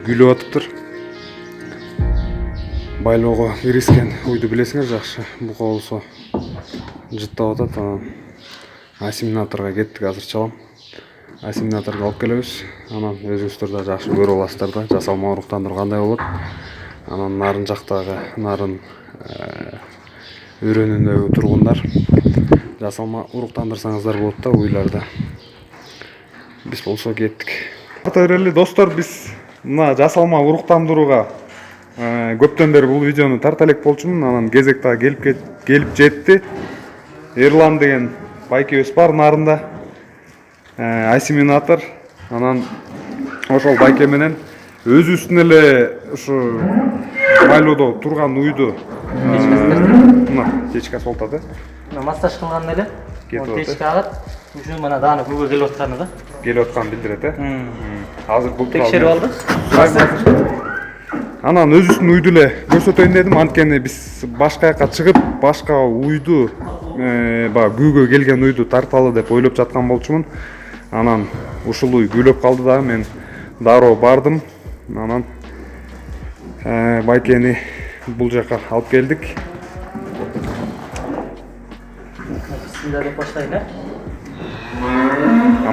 күйлөп атыптыр. Байлоого кирискен уйду билесиңер жакшы. Буга болсо жыттап атат. Анан ассимиляторго кеттик азырчалам. Ассимиляторго алып келебиз. Анан өзүңүздөр да жакшы көрүп аласыздар да, жасалма уруктандыруу кандай болот. Анан нарын жактагы, нарын өрөөнүндөгү тургундар жасалма уруктандырсаңыздар болот да уйларды. Биз болсо кеттик. Тарта берели достор, биз мына жасалма уруктандырууга көптөн бери бул видеону тарта элек болчумун. Анан кезек дагы келип жетти. Эрлан деген байкебиз бар нарында. Ассимилятор. Анан ошол байке менен өзүбүздүн эле ушу байлоодо турган уйду мына течка солтады. Мына массаж кылган эле. Течка агат. Ушу мына дагы көбө келип атканы да. Келип аткан билдирет, Азыр бул текшерип алдык. Анан өзүбүздүн уйду эле көрсөтөйүн дедим. Анткени биз башка жака чыгып, башка уйду, баягы күүгө келген уйду тарталы деп ойлоп жаткан болчумун. Анан ушул уй күйлөп калды дагы. Мен дароо бардым. Анан байкени бул жака алып келдик. Бисмилла деп баштайын,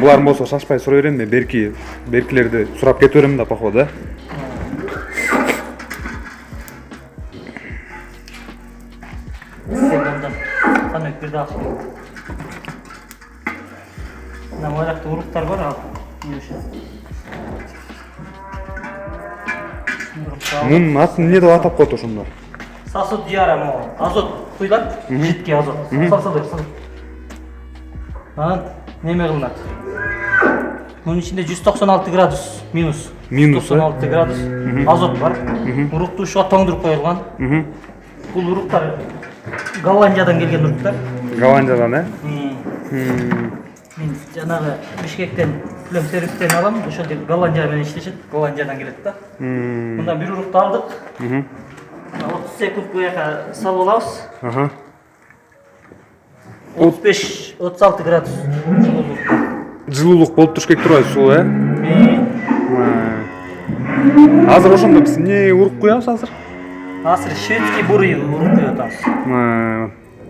Буларын болсо шашпай сурай берем. Мен беркилерди сурап кете берем да походу, Мына моякта уруктар бар, ал. Мунун атын эмне деп атап коет ошондо? Сосуд диара, азот куйулат, жидкий азот. Салсалдыр. Анан неме кылынат. Мунун ичинде 196 градус минус. 196 градус азот бар. Урукту ушуга тоңдуруп коюлган. Бул уруктар Голландиядан келген уруктар. Голландиядан, Мен жанагы Бишкектен плем сервистен алам. Ошол жерде Голландия менен иштешет. Голландиядан келет да. Мындан бир урукту алдык. 30 секунд буяка салып алабыз. 35-36 градус жылуулук болуп туруш керек турбайбы суу, Азыр ошондо биз эмне урук куябыз азыр? Азыр шведский бурый урук куюп атабыз.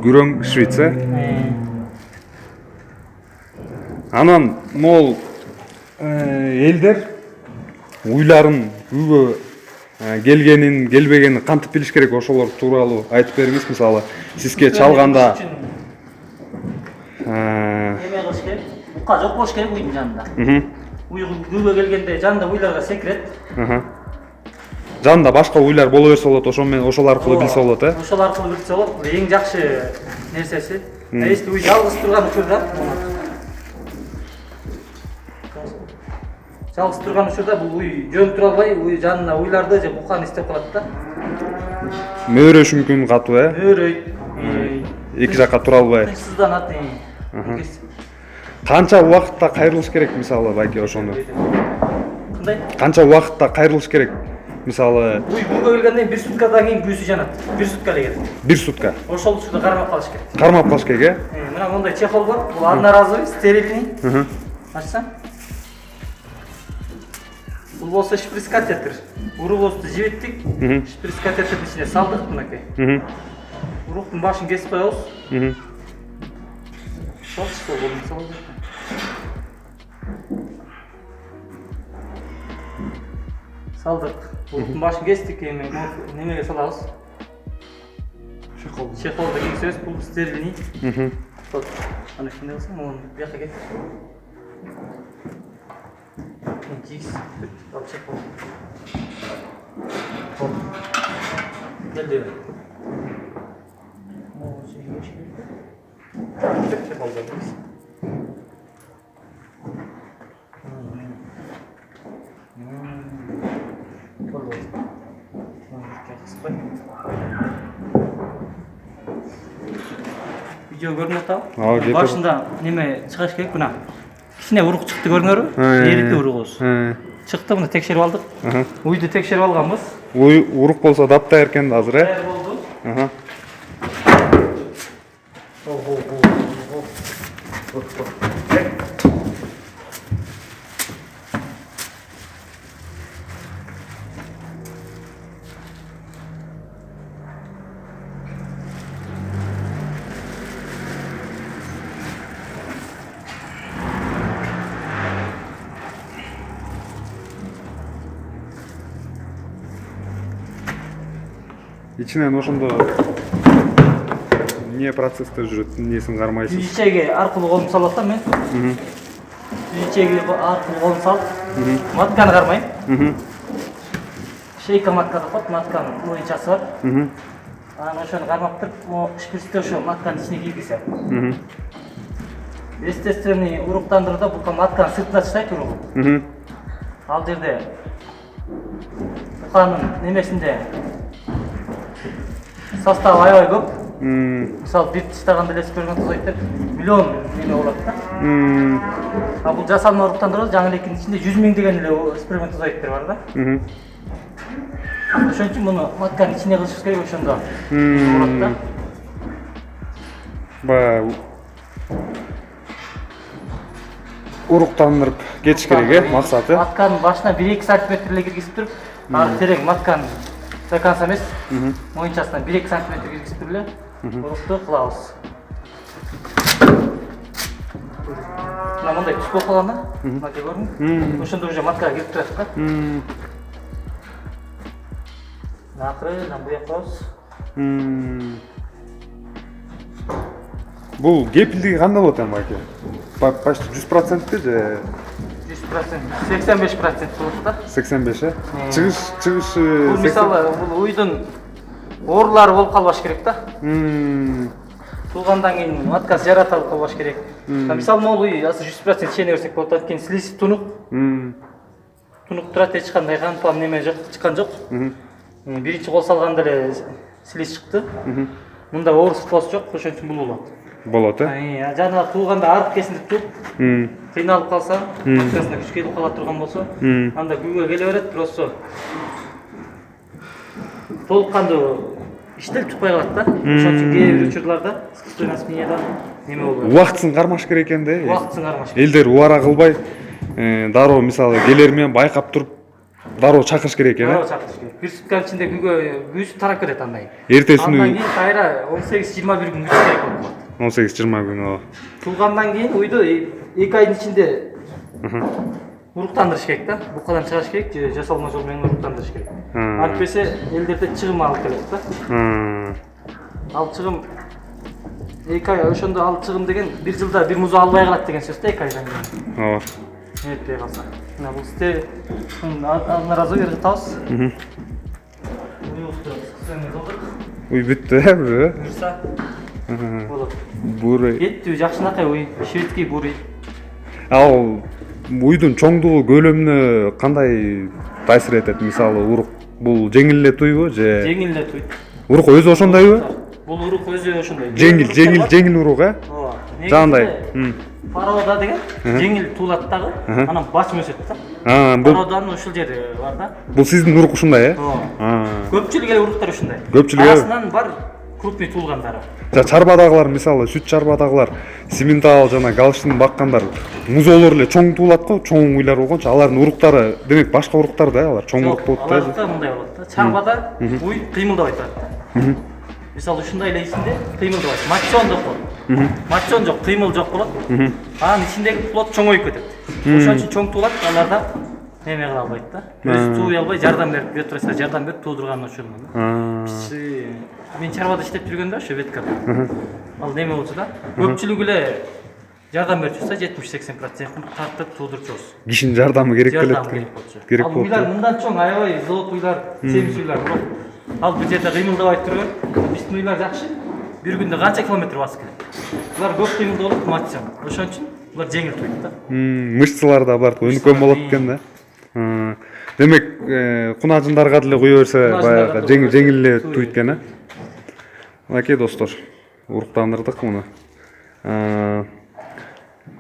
Күрөң Швеция. Анан могул элдер уйларын күүгө келгенин, келбегенин кантип билиш керек, ошолор тууралуу айтып бериңиз. Мисалы, сизге чалганда эме кылыш керек, бука жок болуш керек уйдун жанында. Уй күүгө келгенде жанында уйларга секирет. Жанында башка уйлар боло берсе болот, ошол аркылуу билсе болот, Ошол аркылуу билсе болот. Эң жакшы нерсеси. Если уй жалгыз турган учурда, бул уй жөн тура албай, уй жанына уйларды же буканы истеп калат да. Мөөрөш мүмкүн катуу, Мөөрөйт. Эки жакка тура албай. Сызданат. Канча убакытта кайрылыш керек, мисалы, байке ошону? Кандай? Канча убакытта кайрылыш керек? Мисалы, уй күүгө келгенден 1 суткадан кийин күүсү жанат. 1 сутка эле керек. 1 сутка. Ошол учурда кармап калыш керек. Кармап калыш керек, Мына мондай чехол бар. Бул одноразовый, стерильный. Ачсаң. Бул болсо шприц катетер. Уругубузду жибиттик. Шприц катетердин ичине салдык мынакей. Уруктун башын кесип коебуз. Салдык. Уруктун башын кестик, эми немеге салабыз? Чехолду кийсебиз, бул стерильный. Аны кимде болсо, муну бияка кет. Жигиз. Ал чехол. Келди. Видео көрүнүп атабы? Башында неме чыгыш керек мына. Кичине урук чыкты көрүңөрбү? Эритти уругубуз. Чыкты, муну текшерип алдык. Уйду текшерип алганбыз. Урук болсо даптай экен азыр, Даяр болду. ичинен ошондо эмне процесстер жүрөт, эмнесин кармайсыз? Түзүчеге аркылуу колумду салып атам мен. Түзүчеге аркылуу колумду салып, матканы кармайм. Шейка матка деп коет, матканын боюнчасы бар. Анан ошону кармап туруп, могу шприцти ошо матканын ичине киргизем. Естественный уруктандырууда бул матканын сыртына таштайт уругу. Ал жерде буканын немесинде составы аябай көп. Мисалы бир таштаганда эле сперматозоидтер миллион неме болот да. А бул жасалма уруктандыруу жаңы элекинин ичинде 100 000 деген эле сперматозоидтер бар да. Ошон үчүн муну матканын ичине кылышыбыз керек, ошондо болот да. Баягы уруктандырып кетиш керек, максаты. Матканын башына 1-2 сантиметр эле киргизип туруп, ары терең матканын до конца эмес, моюнчасынан 1-2 сантиметр киргизип туруп эле урукту кылабыз. Мына мындай түс болуп калган да, мынакей көрдүңбү? Ошондо уже маткага кирип турат да. Акырын буяк коебуз. Бул кепилдиги кандай болот эми аке? Почти 100% же 100%, 85% болот да. 85 э? Чыгышы Бул мисалы бул уйдун оорулары болуп калбаш керек да. Туулгандан кийин маткасы жаратылып калбаш керек. Мисалы могул уй 100% ишене берсек болот, анткени слизь тунук. Тунук турат, эч кандай кан пам неме жок, чыккан жок. Биринчи кол салганда эле слизь чыкты. Мында оор сыпасы жок, ошон үчүн бул болот. Болот э? Жана туулганда арып кесиндип туруп, кыйналып калса, маткасына күч келип кала турган болсо, анда күйгө келе берет, просто толук кандуу иштелип чыкпай калат да. Ошон үчүн кээ бир учурларда искусственный осложненияден неме болот. Убактысын кармаш керек экен да. Убактысын кармаш керек. Элдер убара кылбай, дароо мисалы келер менен байкап туруп, дароо чакырыш керек экен. Дароо чакырыш керек. Бир сутканын ичинде күйүүсү тарап кетет андан кийин. Эртесинүү Андан кийин кайра 18-21 күн күтүш керек болот. 18-20 күн ооба. Туулгандан кийин уйду 2 айдын ичинде уруктандырыш керек да. Букадан чыгарыш керек же жасалма жол менен уруктандырыш керек. Антпесе элдерде чыгым алып келет да. Ал чыгым 2 ай, ошондо ал чыгым деген 1 жылда 1 музу албай калат деген сөз да, 2 айдан кийин. Ооба. Нетпей калса. Мына бул сте одноразовый ыргытабыз. Уй бүттү э бир. Буюрса болот. Бурый. Кеттүү жакшынакай уй, шведский бурый. Ал уйдун чоңдугу көлөмүнө кандай таасир этет? Мисалы урук бул жеңил эле туйбу же? Жеңил эле туйт. Урук өзү ошондойбу? Бул урук өзү ошондой. Жеңил урук э? Ооба. Жандай. Фарода деген жеңил туулат дагы, анан бач өсөт да. Бул Фароданын ушул жери бар да. бул сиздин урук ушундай э? Ооба. Көпчүлүк эле уруктар ушундай. Көпчүлүгү? Арасынан бар крупный туулгандары. Чарбадагылар мисалы сүт чарбадагылар, симментал жана галштин баккандар музоолор эле чоң туулат го, чоң уйлар болгончо алардын уруктары демек башка уруктар да, алар чоңураак болот да. Аларда мындай болот да. Чарбада уй кыймылдабай турат да. Мисалы ушундай эле ичинде кыймылдабайт. Мачон жок болот. Мачон жок, кыймыл жок болот. Анын ичиндеги плод чоңоюп кетет. Ошон үчүн чоң туулат, аларда неме кыла албайт да. Өзү тууй албай, жардам берип, биотрасса жардам берип туудурган ошондон да. Мен чарбада иштеп жүргөндө ошо веткада. Ал неме болчу да. Көпчүлүгү эле жардам берип жүрсө 70-80% тартып туудуруп жүрөбүз. Кишинин жардамы керек келет. Керек болчу. Ал уйлар мындан чоң, аябай зоот уйлар, семиз уйлар бирок ал бул жерде кыймылдабай турган. Биздин уйлар жакшы. Бир күндө канча километр басып келет. Булар көп кыймылдап болот, матчан. Ошон үчүн булар жеңил туйт да. Мышцалар да булар өнүккөн болот экен да. Демек, кунажындарга деле куя берсе баягы жеңил эле туйт экен э. Мынакей достор, уруктандырдык муну.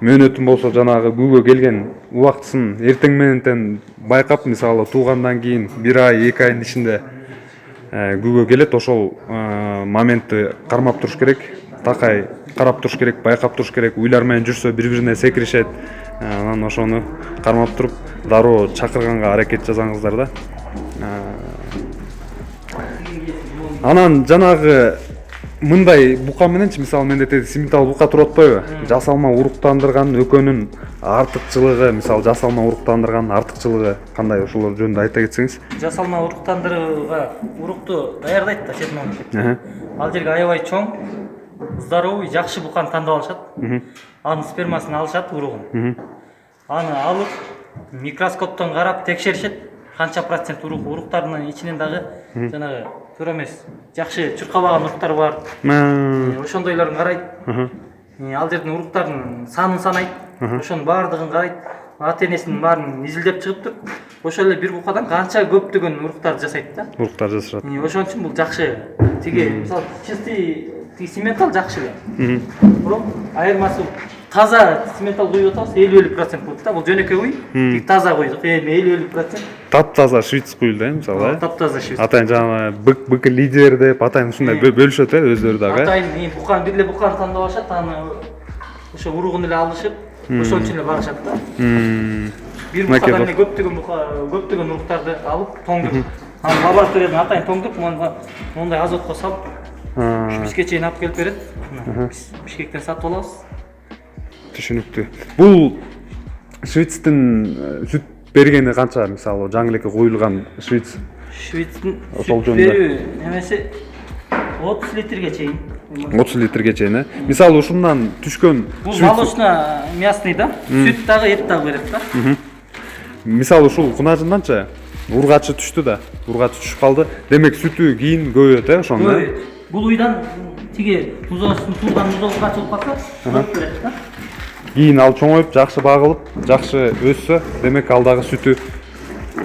Мөөнөтүн болсо жанагы күйгө келген убактысын эртең менен байкап, мисалы туугандан кийин 1 ай, 2 айдын ичинде күйгө келет, ошол моментти кармап туруш керек, такай карап туруш керек, байкап туруш керек. Уйлар менен жүрсө бири-бирине секиришет. Анан ошону кармап туруп дароо чакырганга аракет жасаңыздар да. Анан жанагы мындай бука мененчи мисалы менде симметал бука туруп атпайбы? Жасалма уруктандырган экөөнүн артыкчылыгы, мисалы жасалма уруктандырганын артыкчылыгы кандай, ошолор жөнүндө айта кетсеңиз? Жасалма уруктандырууга урукту даярдайт да чет мамлекет. Ал жерге аябай чоң, здоровый, жакшы буканы тандап алышат. Анын спермасын алышат, уругун. Аны алып, микроскоптон карап текшеришет. Канча процент уруктардын ичинен дагы жанагы туура эмес, жакшы чуркабаган уруктар бар. Ошондойлорун карайт. Ал жердин уруктардын санын санайт. Ошонун баардыгын карайт. Ата-энесинин баарын изилдеп чыгыптыр. Ошол эле бир букадан канча көптөгөн уруктарды жасайт да. Уруктар жасашат. Ошон үчүн бул жакшы. Тиги мисалы чистый симментал жакшы эле. Бирок айырмасы таза симментал куюп атабыз 50% болот да. Бул жөнөкөй уй. Тик таза куйдук. 50%. Таптаза швейц куюлду, мисалы. Таптаза швейц. Атайын жана бык лидер деп атайын ушундай бөлүшөт өздөрү дагы. Атайын букан бир эле буканы тандап алышат, аны ошо уругун эле алышып, ошон үчүн эле багышат да. Бир букадан эле көптөгөн уруктарды алып, тоңдуп, аны лабораториядан атайын тоңдуп, мондай азотко салып, бизге чейин алып келип берет. Биз Бишкектен сатып алабыз. Түшүнүктүү. Бул Швейцтин сүт бергени канча, мисалы жаңы элеке коюлган Швейц? Швейцтин сүт берүү немеси 30 литрге чейин. 30 литрге чейин, Мисалы ушундан түшкөн бул молочно мясный да, сүт дагы, эт дагы берет да. Мисалы ушул кунажынданчы ургачы түштү да, ургачы түшүп калды. Демек сүтү кийин көбөйөт, ошондо. Бул уйдан тиги тузоосун турган тузоосу качылып калса, көп берет да. Кийин ал чоңоюп, жакшы багылып, жакшы өссө, демек ал дагы сүтү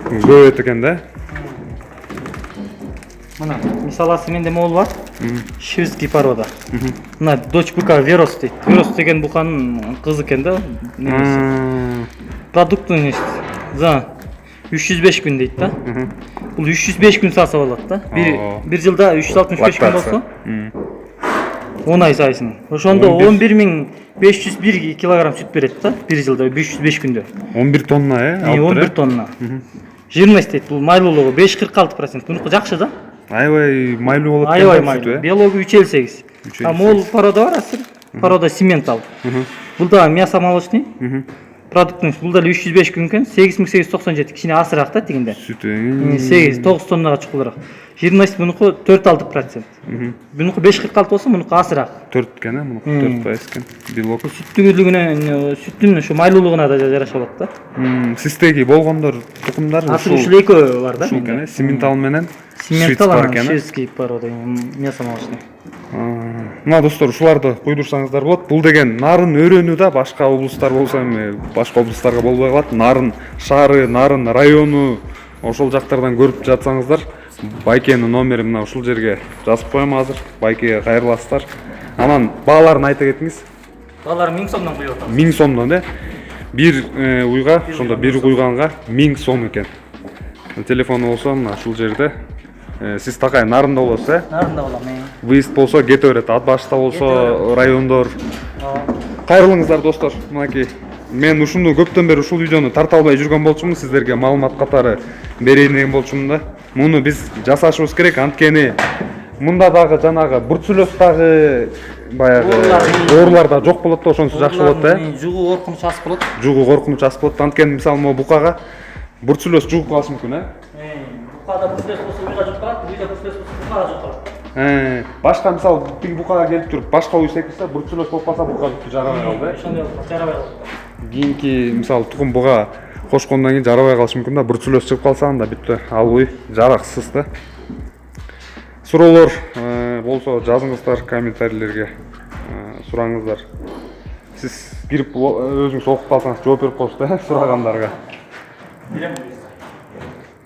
көбөйөт экен да. Мына мисалы менде мол бар. Шведский порода. Мына дочь быка Верос дейт. Верос деген буканын кызы экен да. Продуктын за 305 күн дейт да. Бул 305 күн сааса болот да. Бир жылда 365 күн болсо 10 ай сайсын. Ошондо 11501 килограмм сүт берет да. Бир жылда 305 күндө. 11 тонна, 11 тонна. Жирность дейт, бул майлуулугу 5-46%. Мунуку жакшы да. Аябай майлуу болот. Аябай майлуу. Биология 3,8. А мол порода бар азыр. Порода симментал. Бул да мясо молочный. Продуктын бул да 305 күн экен, 8897 кичине асыраак да тигинде. Сүтү 8-9 тоннага чукулураак. Жирность мунуку 4-6%. Мунуку 5-46 болсо мунуку асыраак. 4 экен, мунуку 4% экен. Белок. Сүттүгүлүгүнө, сүттүн ушу майлуулугуна да жараша болот да. Сиздеги болгондор тукумдар ушул экөө бар да. Ушул симментал менен симментал шведский порода мясо молочный. Мына достор, ушуларды куйдурсаңыздар болот. Бул деген нарын өрөнү да башка облустар болсо эми башка облустарга болбой калат. Нарын шаары, Нарын району ошол жактардан көрүп жатсаңыздар, Байкенин номери мына ушул жерге жазып коем азыр. Байкеге кайрыласыздар. Анан бааларын айта кетиңиз. Баалар 1000 сомдон куюп атабыз. 1000 сомдон, бир уйга, ошондо бир куйганга 1000 сом экен. Телефону болсо мына ушул жерде. Сиз такай Нарында болосуз, Нарында болом. Выезд болсо кете берет, ат башта болсо райондор. Кайрылыңыздар достор. Мынакей мен ушуну көптөн бери ушул видеону тарта албай жүргөн болчумун, сиздерге маалымат катары берейин деген болчумун да. Муну биз жасашыбыз керек, анткени мында дагы жанагы бурцулёстагы баягы ооруларда жок болот да, ошонусу жакшы болот да. Жугуу коркунуч аз болот. Жугуу коркунуч аз болот. Анткени мисалы могу букага бурцулёс жугуп калышы мүмкүн, Букада бурцулёс болсо уйга жугуп калат, уйда бурцулёс болсо букага жугуп калат. Башка мисалы тиги букага келип туруп башка уй секирсе, бурцулёс болуп калса бука бүттү, жарабай калды. Ошондой жарабай калат. Кийинки мисалы тукум буга кошкондон кийин жарабай калышы мүмкүн да, бурцулёс чыгып калса анда бүттү. Ал уй жараксыз да. Суроолор болсо жазыңыздар комментарийлерге, сураңыздар. Сиз кирип өзүңүз окуп калсаңыз жооп берип коесуз да сурагандарга.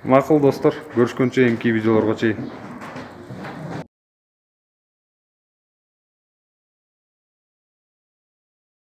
Макул достор, көрүшкөнчө кийинки видеолорго чейин.